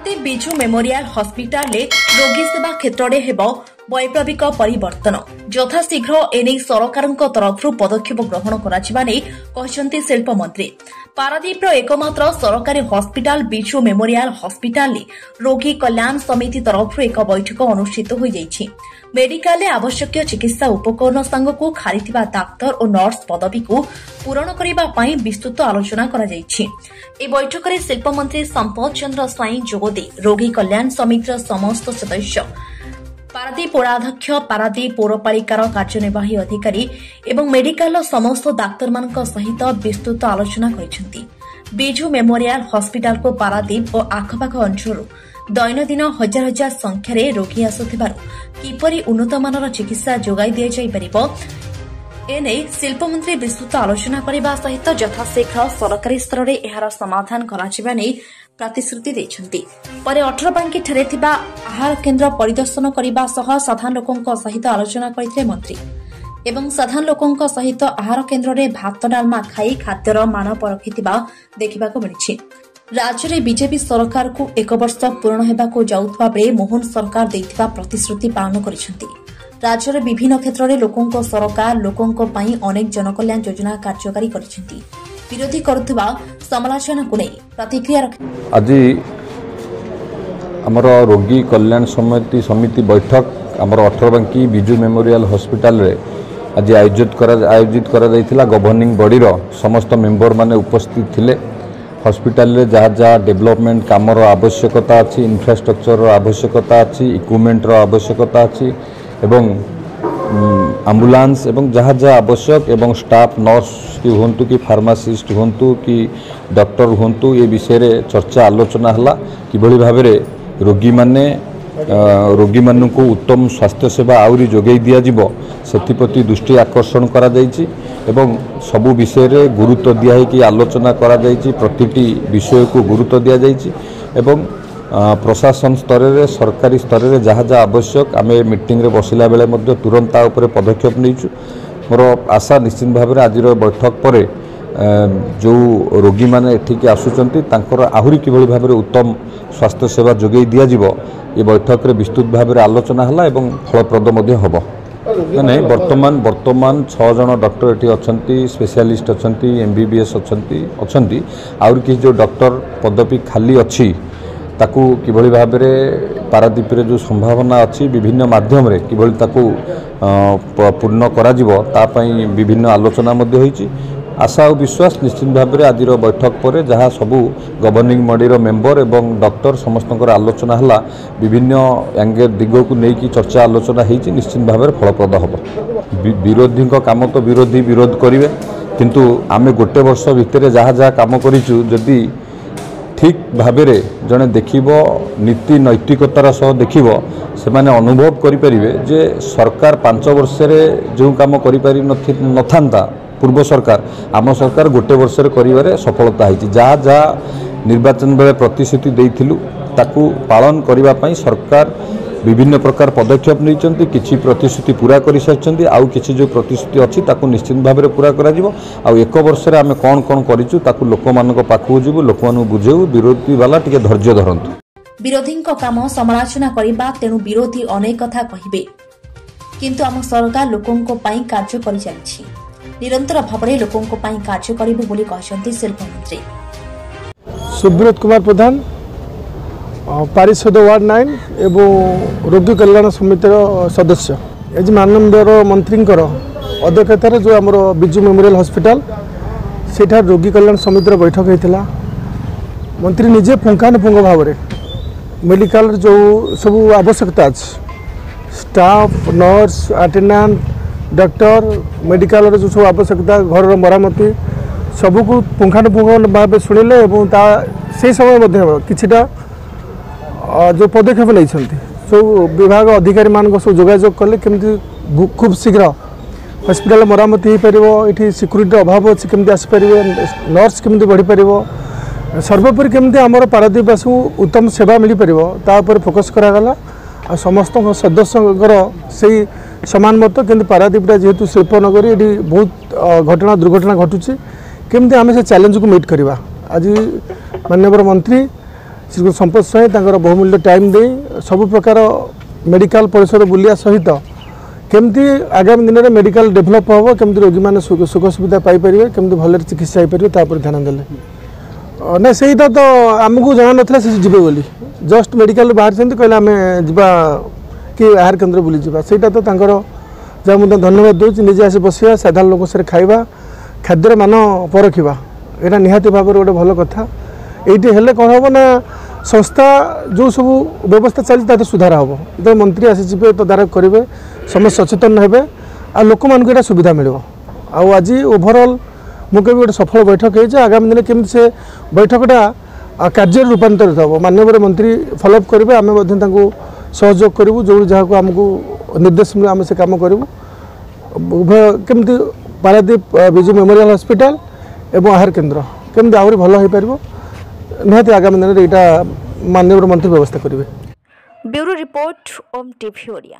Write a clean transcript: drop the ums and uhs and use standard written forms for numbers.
Paradip Biju memorial hospital रोगी सेवा क्षेत्र में हेब वैप्लविक परिवर्तन यथाशीघ्र एने सरकार तरफ पदक्षेप ग्रहण कर शिल्प मंत्री। पारादीप एकमात्र सरकारी हॉस्पिटल बिजु मेमोरियल हॉस्पिटल रोगी कल्याण समिति तरफ एक बैठक अनुष्ठित हो जाइछि। मेडिकल आवश्यक चिकित्सा उपकरण सांगकु खारिथिबा डाक्तर और नर्स पदवी को पूरण करने विस्तृत आलोचना करा जाइछि। ए बैठक में शिल्प मंत्री संपत चंद्र स्वाई जोगदे रोगी कल्याण समितिर समस्त सदस्य पारादीप पौराध्यक्ष पारादीप पौरपालिकार कार्यनिर्वाही अधिकारी एवं मेडिकल समस्त डाक्तर मानक सहित विस्तृत आलोचना करिसेंती। बिजु मेमोरियल हॉस्पिटल को पारादीप और आखपाख अंचल दैनन्दिन हजार हजार संख्यार रोगी आसुथिबारु किपरि उन्नतमानर चिकित्सा जोगाई दिया जाय परिबो एने शिल्पमंत्री विस्तृत आलोचना करने सहित यथाशीघ्र सरकारी स्तर में एहार समाधान कराजिबा नै प्रतिश्रुति दैछन्ती। परे 18 बांकी ठारे थिबा आहार केन्द्र परिदर्शन करने सह साधारण लोकंक सहित आलोचना करथिले मंत्री एवं साधारण लोकंक सहित आहार केन्द्र में भात डालमा खाई खाद्यर मान परखिथिबा देखिबाको मिलिछि। राज्य में बीजेपी सरकार को 1 वर्ष पूर्ण हेबाको जाउथबा बेले मोहन सरकार दैथिबा प्रतिश्रुति पालन करिसेंती। राज्य में विभिन्न क्षेत्र में लोकों सरकार लोकों अनेक जनकल्याण योजना कार्यकारी करिसेंती। विरोधी करुवा समालोचना को नहीं प्रतिक्रिया आज आमर रोगी कल्याण समिति बैठक आमर 18 बांकी बिजु मेमोरियल हॉस्पिटल रे आज आयोजित करा जायथिला। गवर्निंग बॉडी रो समस्त मेंबर माने उपस्थित थिले। हॉस्पिटल रे जहाँ जहाँ डेवलपमेंट कामर आवश्यकता अच्छी, इंफ्रास्ट्रक्चर आवश्यकता अच्छी, इक्विपमेंट रो आवश्यकता अच्छी एवं एम्बुलेंस एवं जहाँ जहाँ आवश्यक एवं स्टाफ नर्स की हुंतु कि फार्मासिस्ट हुंतु कि डॉक्टर हुंतु ये विषय रे चर्चा आलोचना हला किभली भाव रोगी मानू को उत्तम स्वास्थ्य सेवा आउरी जोगई दिया जिवो सेथिप्रति दृष्टि आकर्षण करा जायछि एवं सबु विषय रे गुरुत्व दिया कि आलोचना करा जायछि। प्रतिटी विषय को गुरुत्व दिया जायछि एवं प्रशासन स्तर रे सरकारी स्तर रे जहाँ जहाँ आवश्यक आम मीटिंग रे बसिला बेले मध्य तुरंत उपरे पदक्षेप नहींचु। मोर आशा निश्चित भाव में आज बैठक पर जो रोगी मैंने एठिक आसुचंती तांकर आहुरी किभली भाव में उत्तम स्वास्थ्य सेवा जोगई दिया जिवो ये बैठक रे विस्तृत भाव में आलोचना हला एवं फलप्रद मध्य हबो। नहीं वर्तमान 6 जन डॉक्टर एटी अछंती, स्पेशलिस्ट अछंती, एमबीबीएस अछंती आउर कि जो डॉक्टर पदवी खाली अछि ताकू किभली भाव में पारादीप रे जो संभावना अच्छी विभिन्न माध्यम रे किभली ताकू पूर्ण करा जिवो ता पई विभिन्न आलोचना मध्य होईची। आशा और विश्वास निश्चित भाव में आज बैठक पर जहाँ सबू गवर्निंग बॉडी रो मेंबर एवं डॉक्टर समस्त आलोचना हला विभिन्न एंगल दिग को लेकिन चर्चा आलोचना होईची निश्चित भाव में फलप्रद हम। विरोधी काम तो विरोधी विरोध करेंगे किंतु आमे गोटे वर्ष भितर जहाँ जहाँ काम करिचु जदि ठीक भाव में जड़े देखिब नीति नैतिकतार सह देखिब से माने अनुभव करें जे सरकार 5 वर्ष जो काम करि नथा पूर्व सरकार आम सरकार गोटे वर्ष कर सफलता है। जहाँ जहाँ निर्वाचन बेले प्रतिश्रुति देइथिलु ताकू पालन करने सरकार विभिन्न प्रकार पदक्षेप नहीं किसी प्रतिश्रुति पूरा कर सारी आउ किसी जो प्रतिश्रुति अच्छी ताकू निश्चित भाव में पूरा करा जिवो। आउ 1 वर्ष आम कौन कौन करिचु ताकू लोक मानक पाखु जीवु लोक मानू बुझेउ विरोधी वाला टिके धैर्य धरंतु। विरोधी काम समालोचना करबा तेणु विरोधी अनेक कथा कहिबे किंतु आम सरकार लोकंको पई कार्य करि चलिछि। निरंतर भाव में लोकंको पई कार्य करिबो बोली कहछन्ती शिल्प मंत्री सुब्रत कुमार प्रधान पारिषद वार्ड 9 एवं रोगी कल्याण समितिर सदस्य। आज माननीय मंत्री अध्यक्षतार जो आम बिजु मेमोरियल हॉस्पिटल सेठा रोगी कल्याण समितिर बैठक होता। मंत्री निजे पुंखानुपुंख भाव में मेडिकल जो सब आवश्यकता अच्छी staff nurse attendant doctor medical जो सब आवश्यकता घर मरामती सबको पुंखानुपुंख भाव शुणिले से समय किछिटा जो पदक्षेप नहीं सब विभाग अधिकारी मान सब जोगाजोग कले केमती खूब शीघ्र हॉस्पिटल मरामती हो पार ये सिक्यूरीटी अभाव अच्छी केमती आसपार नर्स केमती बढ़ी पार सर्वोपरि केमती आमर पारादीपवासी को उत्तम सेवा मिल पार फोकस करागला। समस्त सदस्यंकर से समान मत कि पारादीपटा जेहेतु शिल्पनगरी ये बहुत घटना दुर्घटना घटुची केमती आम से चैलेंज को मीट करवा। आज माननीय मंत्री श्री संपद स्वाई बहुमूल्य टाइम दे सब प्रकार मेडिकल परिसर बुलिया सहित केमती आगामी दिन में मेडिकल डेभलप हम केमती रोगी मैंने सुख सुविधा पाइपर केमती भल चिकित्सा हो पार तापर ध्यान देले ना सहीटा तो आमको जाना ना से जी बोली जस्ट मेडिकल बाहर कहले आम जा कि आहार केन्द्र बुली जा सहीटा तो जहाँ मुझे धन्यवाद दूसरी निजे आसी बसवा साधारण लोक से खाइबा खाद्यर मान परखा यहाँ निहाती भाव गोटे भल कथा ये हेल्ले कौन हम ना संस्था जो सब व्यवस्था चलती सुधार हम जो मंत्री आसी तदारख करेंगे समस्त सचेतन हे आ लोक मानक ये सुविधा मिल आज ओभरऑल मुझे गोटे सफल बैठक हो आगामी दिन केमती से बैठकटा कार्य रूपांतरित हम माननीय मंत्री फॉलोअप करेंगे आम सहयोग करूँ जो जहाँ आमको निर्देश मिले आम से कम करूँ उभय केमती पारादीप विजु मेमोरियल हॉस्पिटल एवं आहार केन्द्र केमती आहरी भल हो पार निहाती आगामी दिन में यहाँ माननीय मंत्री व्यवस्था करेंगे। ब्यूरो रिपोर्ट ओम टीवी ओडिया।